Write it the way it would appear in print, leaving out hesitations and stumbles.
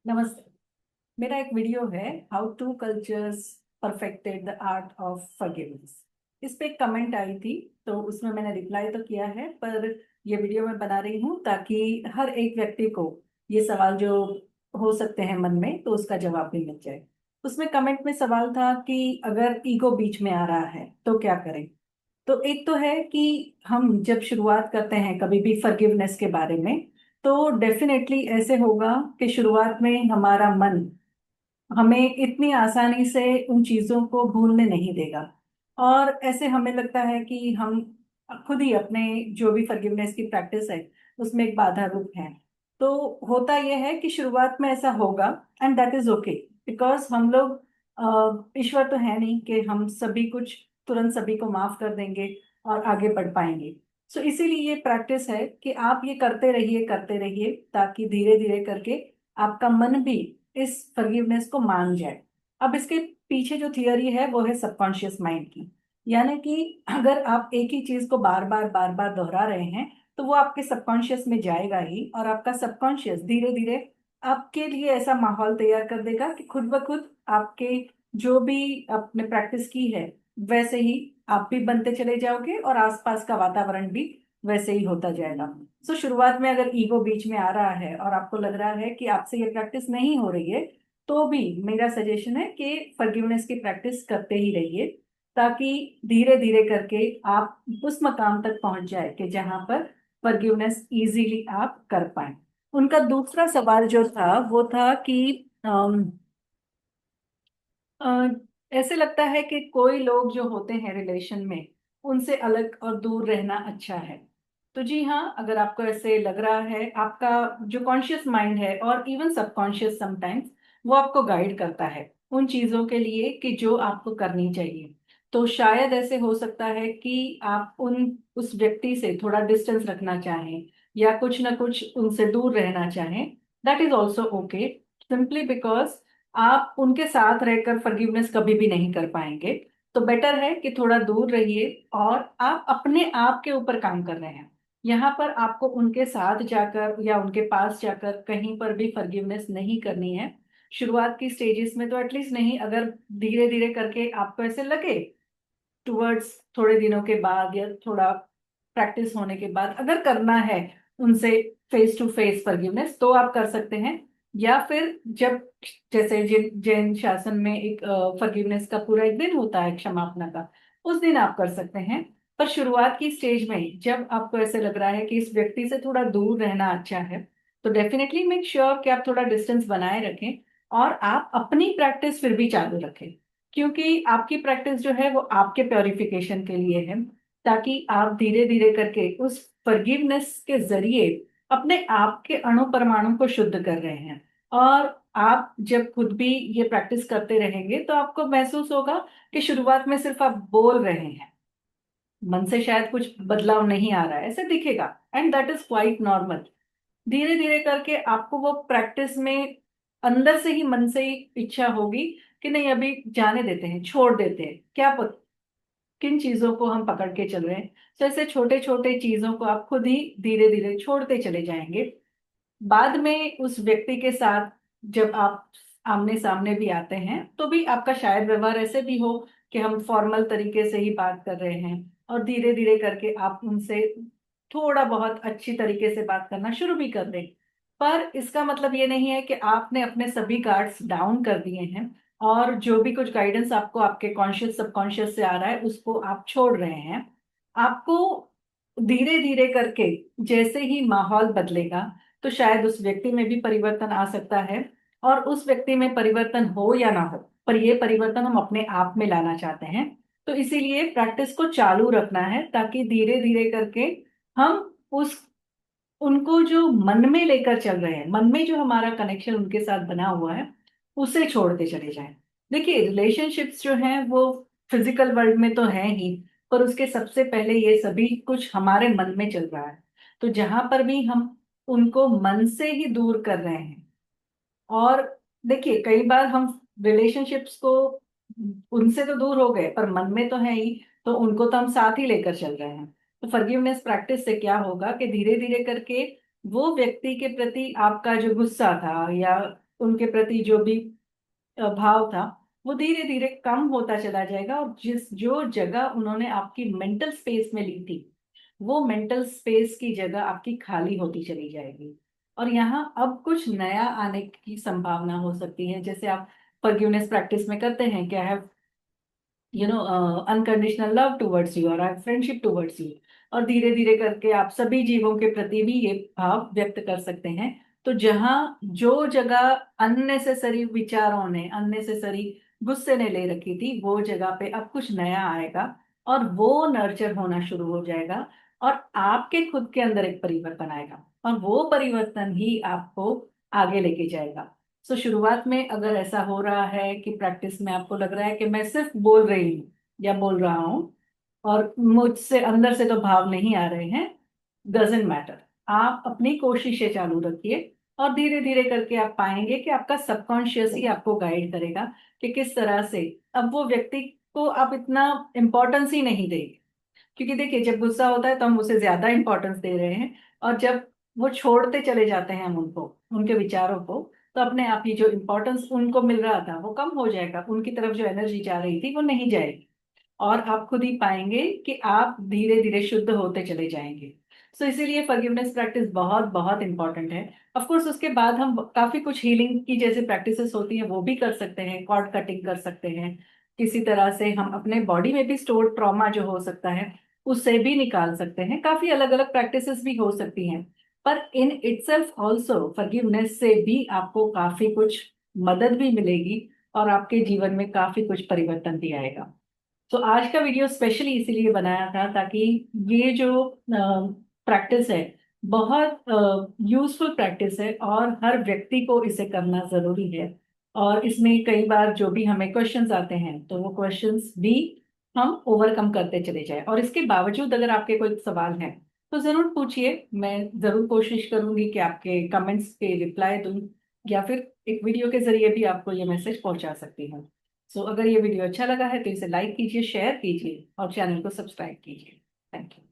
नमस्ते। मेरा एक वीडियो है, how two cultures perfected the art of forgiveness. इस पे एक कमेंट आई थी, तो उसमें मैंने रिप्लाई तो किया है, पर ये वीडियो मैं बना रही हूँ ताकि हर एक व्यक्ति को ये सवाल जो हो सकते हैं मन में, तो उसका जवाब भी मिल जाए। उसमें कमेंट में सवाल था कि अगर ईगो बीच में आ रहा है तो क्या करें। तो एक तो है कि हम जब शुरुआत करते हैं कभी भी फॉरगिवनेस के बारे में, तो डेफिनेटली ऐसे होगा कि शुरुआत में हमारा मन हमें इतनी आसानी से उन चीजों को भूलने नहीं देगा। और ऐसे हमें लगता है कि हम खुद ही अपने जो भी फॉरगिवनेस की प्रैक्टिस है उसमें एक बाधा रूप है। तो होता यह है कि शुरुआत में ऐसा होगा, and that is okay, because हम लोग ईश्वर तो है नहीं कि हम सभी कुछ तुरंत सभी को माफ कर देंगे और आगे बढ़ पाएंगे। सो इसीलिए ये प्रैक्टिस है कि आप ये करते रहिए ताकि धीरे धीरे करके आपका मन भी इस फॉरगिवनेस को मान जाए। अब इसके पीछे जो थियरी है वो है सबकॉन्शियस माइंड की। यानी कि अगर आप एक ही चीज को बार बार दोहरा रहे हैं, तो वो आपके सबकॉन्शियस में जाएगा ही, और आपका सबकॉन्शियस धीरे धीरे आपके लिए ऐसा माहौल तैयार कर देगा कि खुद ब खुद आपके जो भी आपने प्रैक्टिस की है वैसे ही आप भी बनते चले जाओगे, और आसपास का वातावरण भी वैसे ही होता जाएगा। सो शुरुआत में अगर ईगो बीच में आ रहा है और आपको लग रहा है कि आपसे ये प्रैक्टिस नहीं हो रही है, तो भी मेरा सजेशन है कि फॉरगिवनेस की प्रैक्टिस करते ही रहिए, ताकि धीरे धीरे करके आप उस मकाम तक पहुंच जाए कि जहां पर फॉरगिवनेस इजीली आप कर पाए। उनका दूसरा सवाल जो था वो था कि अ, ऐसे लगता है कि कोई लोग जो होते हैं रिलेशन में, उनसे अलग और दूर रहना अच्छा है। तो जी हाँ, अगर आपको ऐसे लग रहा है, आपका जो कॉन्शियस माइंड है और इवन सबकॉन्शियस समटाइम्स वो आपको गाइड करता है उन चीजों के लिए कि जो आपको करनी चाहिए, तो शायद ऐसे हो सकता है कि आप उन उस व्यक्ति से थोड़ा डिस्टेंस रखना चाहें या कुछ ना कुछ उनसे दूर रहना चाहें। That is also okay, simply because आप उनके साथ रहकर फॉरगिवनेस कभी भी नहीं कर पाएंगे। तो बेटर है कि थोड़ा दूर रहिए, और आप अपने आप के ऊपर काम कर रहे हैं। यहाँ पर आपको उनके साथ जाकर या उनके पास जाकर कहीं पर भी फॉरगिवनेस नहीं करनी है। शुरुआत की स्टेजेस में तो एटलीस्ट नहीं, अगर धीरे धीरे करके आपको ऐसे लगे, टुवर्ड्स थोड़े दिनों के बाद या थोड़ा प्रैक्टिस होने के बाद अगर करना है उनसे फेस टू फेस फॉरगिवनेस, तो आप कर सकते हैं। या फिर जब, जैसे जैन जैन शासन में एक फॉरगिवनेस का पूरा एक दिन होता है, क्षमापना का, उस दिन आप कर सकते हैं। पर शुरुआत की स्टेज में जब आपको ऐसे लग रहा है कि इस व्यक्ति से थोड़ा दूर रहना अच्छा है, तो डेफिनेटली मेक श्योर कि आप थोड़ा डिस्टेंस बनाए रखें, और आप अपनी प्रैक्टिस फिर भी चालू रखें। क्योंकि आपकी प्रैक्टिस जो है वो आपके प्योरिफिकेशन के लिए है, ताकि आप धीरे धीरे करके उस फॉरगिवनेस के जरिए अपने आप के अणु परमाणु को शुद्ध कर रहे हैं। और आप जब खुद भी ये प्रैक्टिस करते रहेंगे तो आपको महसूस होगा कि शुरुआत में सिर्फ आप बोल रहे हैं, मन से शायद कुछ बदलाव नहीं आ रहा है, ऐसे दिखेगा, and that is quite normal. धीरे धीरे करके आपको वो प्रैक्टिस में अंदर से ही, मन से ही इच्छा होगी कि नहीं, अभी जाने देते हैं, छोड़ देते हैं, क्या पता किन चीजों को हम पकड़ के चल रहे हैं। तो ऐसे छोटे छोटे चीजों को आप खुद ही धीरे धीरे छोड़ते चले जाएंगे। बाद में उस व्यक्ति के साथ जब आप आमने सामने भी आते हैं, तो भी आपका शायद व्यवहार ऐसे भी हो कि हम फॉर्मल तरीके से ही बात कर रहे हैं, और धीरे धीरे करके आप उनसे थोड़ा बहुत अच्छी तरीके से बात करना शुरू भी कर दें। पर इसका मतलब ये नहीं है कि आपने अपने सभी गार्ड्स डाउन कर दिए हैं, और जो भी कुछ गाइडेंस आपको आपके कॉन्शियस सबकॉन्शियस से आ रहा है उसको आप छोड़ रहे हैं। आपको धीरे धीरे करके जैसे ही माहौल बदलेगा, तो शायद उस व्यक्ति में भी परिवर्तन आ सकता है। और उस व्यक्ति में परिवर्तन हो या ना हो, पर ये परिवर्तन हम अपने आप में लाना चाहते हैं। तो इसीलिए प्रैक्टिस को चालू रखना है, ताकि धीरे धीरे करके हम उस उनको जो मन में लेकर चल रहे हैं, मन में जो हमारा कनेक्शन उनके साथ बना हुआ है, उसे छोड़ते चले जाएं। देखिए, रिलेशनशिप्स जो हैं वो फिजिकल वर्ल्ड में तो है ही, पर उसके सबसे पहले ये सभी कुछ हमारे मन में चल रहा है। तो जहां पर भी हम उनको मन से ही दूर कर रहे हैं, और देखिए कई बार हम रिलेशनशिप्स को, उनसे तो दूर हो गए पर मन में तो है ही, तो उनको तो हम साथ ही लेकर चल रहे हैं। तो फॉरगिवनेस प्रैक्टिस से क्या होगा कि धीरे धीरे करके वो व्यक्ति के प्रति आपका जो गुस्सा था या उनके प्रति जो भी भाव था वो धीरे धीरे कम होता चला जाएगा, और जिस जो जगह उन्होंने आपकी मेंटल स्पेस में ली थी वो मेंटल स्पेस की जगह आपकी खाली होती चली जाएगी। और यहाँ अब कुछ नया आने की संभावना हो सकती है। जैसे आप फॉरगिवनेस प्रैक्टिस में करते हैं क्या है, अनकंडीशनल लव टुवर्ड्स यू और फ्रेंडशिप टुवर्ड्स यू, और धीरे धीरे करके आप सभी जीवों के प्रति भी ये भाव व्यक्त कर सकते हैं। तो जहां जो जगह अननेसेसरी विचारों ने, अननेसेसरी गुस्से ने ले रखी थी, वो जगह पे अब कुछ नया आएगा और वो नर्चर होना शुरू हो जाएगा, और आपके खुद के अंदर एक परिवर्तन आएगा, और वो परिवर्तन ही आपको आगे लेके जाएगा। सो शुरुआत में अगर ऐसा हो रहा है कि प्रैक्टिस में आपको लग रहा है कि मैं सिर्फ बोल रही हूँ या बोल रहा हूँ और मुझसे अंदर से तो भाव नहीं आ रहे हैं, डजेंट मैटर। आप अपनी कोशिशें चालू रखिए, और धीरे धीरे करके आप पाएंगे कि आपका सबकॉन्शियस ही आपको गाइड करेगा कि किस तरह से अब वो व्यक्ति को आप इतना इम्पोर्टेंस ही नहीं देंगे। क्योंकि देखिए, जब गुस्सा होता है तो हम उसे ज्यादा इंपॉर्टेंस दे रहे हैं, और जब वो छोड़ते चले जाते हैं हम उनको, उनके विचारों को, तो अपने आप ही जो इम्पोर्टेंस उनको मिल रहा था वो कम हो जाएगा, उनकी तरफ जो एनर्जी जा रही थी वो नहीं जाएगी, और आप खुद ही पाएंगे कि आप धीरे धीरे शुद्ध होते चले जाएंगे। सो इसीलिए फॉरगिवनेस प्रैक्टिस बहुत बहुत इंपॉर्टेंट है। ऑफ कोर्स उसके बाद हम काफी कुछ हीलिंग की जैसे प्रैक्टिसेस होती हैं वो भी कर सकते हैं, कॉर्ड कटिंग कर सकते हैं, किसी तरह से हम अपने बॉडी में भी स्टोर्ड ट्रॉमा जो हो सकता है उससे भी निकाल सकते हैं। काफी अलग अलग प्रैक्टिसेस भी हो सकती हैं, पर इन इटसेल्फ ऑल्सो फॉरगिवनेस से भी आपको काफी कुछ मदद भी मिलेगी, और आपके जीवन में काफी कुछ परिवर्तन भी आएगा। तो आज का वीडियो स्पेशली इसीलिए बनाया था ताकि ये जो प्रैक्टिस है बहुत यूजफुल प्रैक्टिस है, और हर व्यक्ति को इसे करना जरूरी है। और इसमें कई बार जो भी हमें क्वेश्चंस आते हैं तो वो क्वेश्चंस भी हम ओवरकम करते चले जाएं। और इसके बावजूद अगर आपके कोई सवाल हैं तो जरूर पूछिए, मैं जरूर कोशिश करूंगी कि आपके कमेंट्स के रिप्लाई दूं, या फिर एक वीडियो के जरिए भी आपको ये मैसेज पहुंचा सकती हूँ। अगर ये वीडियो अच्छा लगा है तो इसे लाइक कीजिए, शेयर कीजिए और चैनल को सब्सक्राइब कीजिए। Thank you.